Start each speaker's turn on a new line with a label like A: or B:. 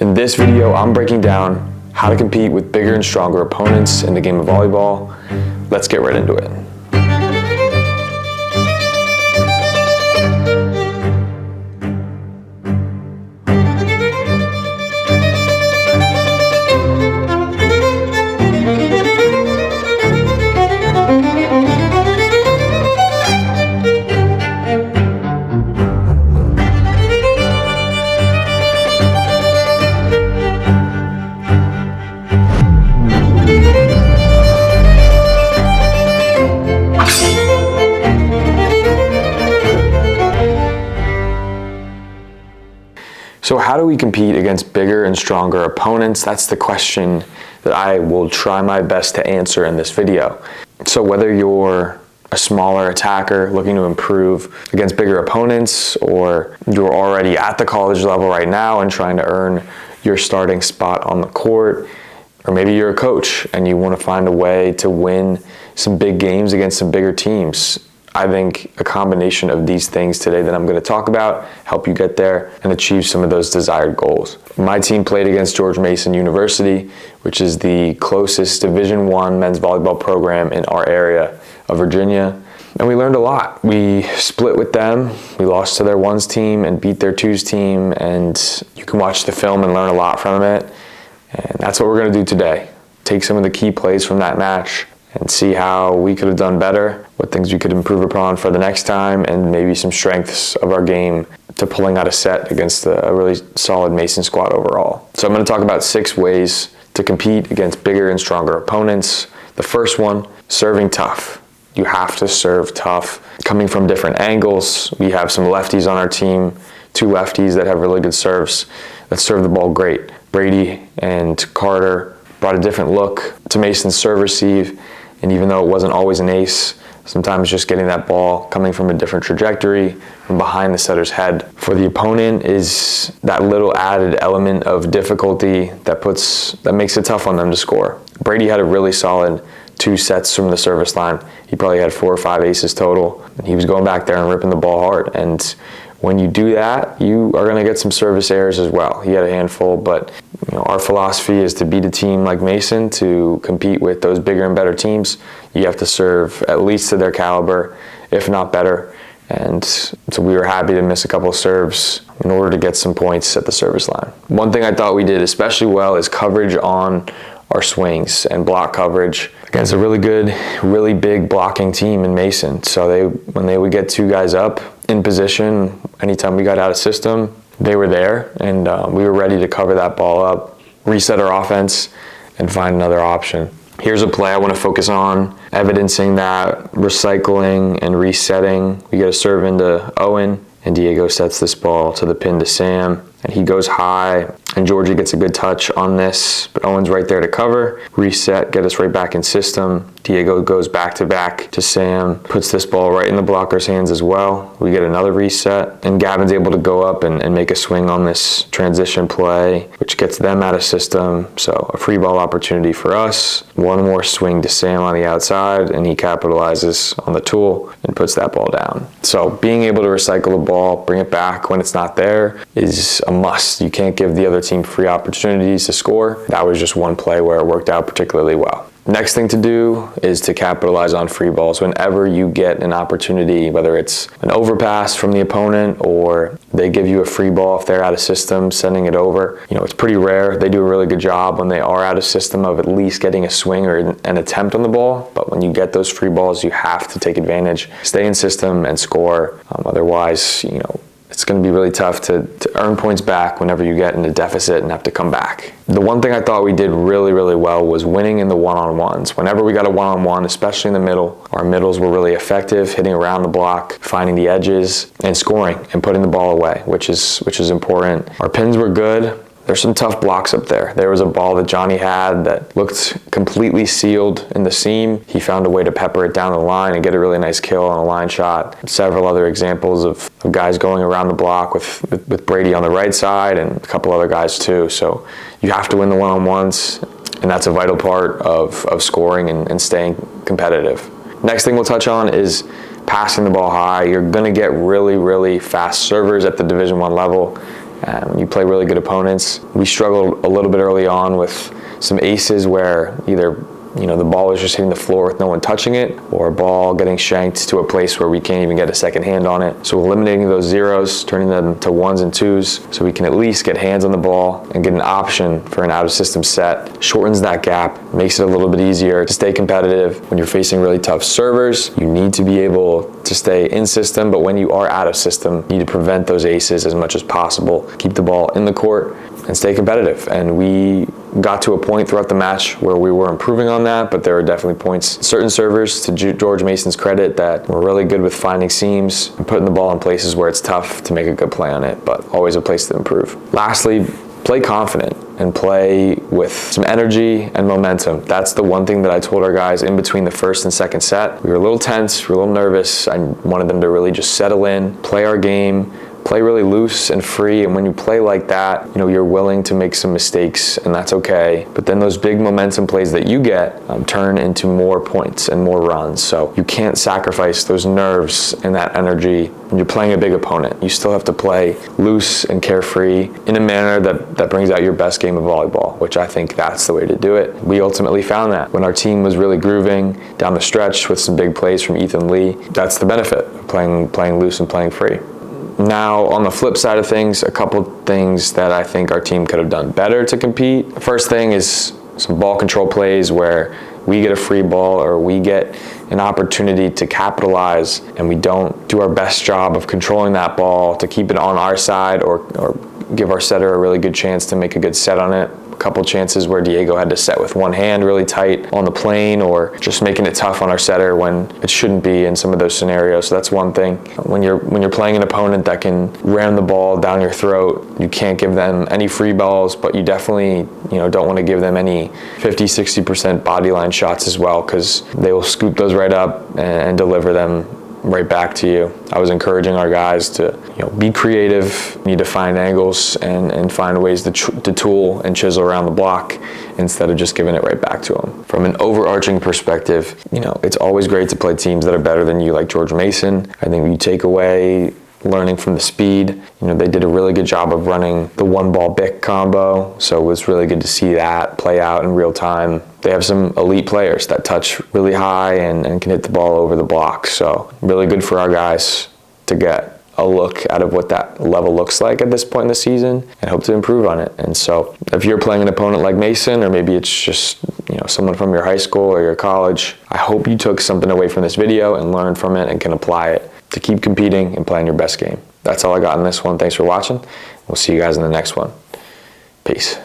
A: In this video, I'm breaking down how to compete with bigger and stronger opponents in the game of volleyball. Let's get right into it. So how do we compete against bigger and stronger opponents? That's the question that I will try my best to answer in this video. So whether you're a smaller attacker looking to improve against bigger opponents, or you're already at the college level right now and trying to earn your starting spot on the court, or maybe you're a coach and you want to find a way to win some big games against some bigger teams, I think a combination of these things today that I'm going to talk about help you get there and achieve some of those desired goals. My team played against George Mason University, which is the closest Division I men's volleyball program in our area of Virginia, and we learned a lot. We split with them. We lost to their ones team and beat their twos team, and you can watch the film and learn a lot from it. And that's what we're going to do today. Take some of the key plays from that match and see how we could have done better, what things we could improve upon for the next time, and maybe some strengths of our game to pulling out a set against a really solid Mason squad overall. So I'm going to talk about 6 ways to compete against bigger and stronger opponents. The first one, serving tough. You have to serve tough. Coming from different angles, we have some lefties on our team, 2 lefties that have really good serves that serve the ball great. Brady and Carter brought a different look to Mason's serve receive, and even though it wasn't always an ace, sometimes just getting that ball coming from a different trajectory from behind the setter's head for the opponent is that little added element of difficulty that makes it tough on them to score. Brady had a really solid 2 sets from the service line. He probably had 4 or 5 aces total, and he was going back there and ripping the ball hard. And when you do that, you are going to get some service errors as well. He had a handful, but our philosophy is to beat a team like Mason, to compete with those bigger and better teams. You have to serve at least to their caliber, if not better. And so we were happy to miss a couple of serves in order to get some points at the service line. One thing I thought we did especially well is coverage on our swings and block coverage against a really good, really big blocking team in Mason. So when they would get 2 guys up in position, anytime we got out of system, they were there, and we were ready to cover that ball up, reset our offense, and find another option. Here's a play I want to focus on, evidencing that recycling and resetting. We get a serve into Owen, and Diego sets this ball to the pin to Sam, and he goes high, and Georgie gets a good touch on this, but Owen's right there to cover, reset, get us right back in system. Diego goes back to Sam, puts this ball right in the blocker's hands as well. We get another reset, and Gavin's able to go up and make a swing on this transition play, which gets them out of system. So a free ball opportunity for us. One more swing to Sam on the outside, and he capitalizes on the tool and puts that ball down. So being able to recycle the ball, bring it back when it's not there, is a must. You can't give the other team free opportunities to score. That was just one play where it worked out particularly well. Next thing to do is to capitalize on free balls whenever you get an opportunity, whether it's an overpass from the opponent or they give you a free ball if they're out of system, sending it over. It's pretty rare. They do a really good job when they are out of system of at least getting a swing or an attempt on the ball. But when you get those free balls, you have to take advantage, stay in system and score. Otherwise, it's going to be really tough to earn points back whenever you get in a deficit and have to come back. The one thing I thought we did really, really well was winning in the one-on-ones. Whenever we got a one-on-one, especially in the middle, our middles were really effective, hitting around the block, finding the edges, and scoring and putting the ball away, which is important. Our pins were good. There's some tough blocks up there. There was a ball that Johnny had that looked completely sealed in the seam. He found a way to pepper it down the line and get a really nice kill on a line shot. Several other examples of guys going around the block with Brady on the right side and a couple other guys too. So you have to win the one-on-ones, and that's a vital part of scoring and staying competitive. Next thing we'll touch on is passing the ball high. You're going to get really, really fast servers at the Division I level. You play really good opponents. We struggled a little bit early on with some aces where either the ball was just hitting the floor with no one touching it, or a ball getting shanked to a place where we can't even get a second hand on it. So eliminating those zeros, turning them to ones and twos, so we can at least get hands on the ball and get an option for an out-of-system set. Shortens that gap, makes it a little bit easier to stay competitive. When you're facing really tough servers, you need to be able to stay in system, but when you are out of system, you need to prevent those aces as much as possible. Keep the ball in the court and stay competitive. And we got to a point throughout the match where we were improving on that, but there were definitely points, certain servers, to George Mason's credit, that were really good with finding seams and putting the ball in places where it's tough to make a good play on it, but always a place to improve. Lastly, play confident and play with some energy and momentum. That's the one thing that I told our guys in between the first and second set. We were a little tense, we were a little nervous. I wanted them to really just settle in, play our game, play really loose and free, and when you play like that, you're willing to make some mistakes, and that's okay. But then those big momentum plays that you get turn into more points and more runs. So you can't sacrifice those nerves and that energy when you're playing a big opponent. You still have to play loose and carefree in a manner that brings out your best game of volleyball, which I think that's the way to do it. We ultimately found that when our team was really grooving down the stretch with some big plays from Ethan Lee. That's the benefit of playing loose and playing free. Now, on the flip side of things, a couple things that I think our team could have done better to compete. The first thing is some ball control plays where we get a free ball or we get an opportunity to capitalize and we don't do our best job of controlling that ball to keep it on our side or give our setter a really good chance to make a good set on it. A couple chances where Diego had to set with one hand really tight on the plane, or just making it tough on our setter when it shouldn't be in some of those scenarios. So that's one thing. When you're playing an opponent that can ram the ball down your throat, you can't give them any free balls, but you definitely don't want to give them any 50-60% body line shots as well, because they will scoop those right up and deliver them right back to you. I was encouraging our guys to be creative, need to find angles and find ways to tool and chisel around the block instead of just giving it right back to them. From an overarching perspective, it's always great to play teams that are better than you, like George Mason. I think you take away learning from the speed. They did a really good job of running the one ball Bic combo, so it was really good to see that play out in real time. They have some elite players that touch really high and can hit the ball over the block, so really good for our guys to get a look out of what that level looks like at this point in the season and hope to improve on it. And so if you're playing an opponent like Mason, or maybe it's just someone from your high school or your college, I hope you took something away from this video and learned from it and can apply it to keep competing and playing your best game. That's all I got in this one. Thanks for watching. We'll see you guys in the next one. Peace.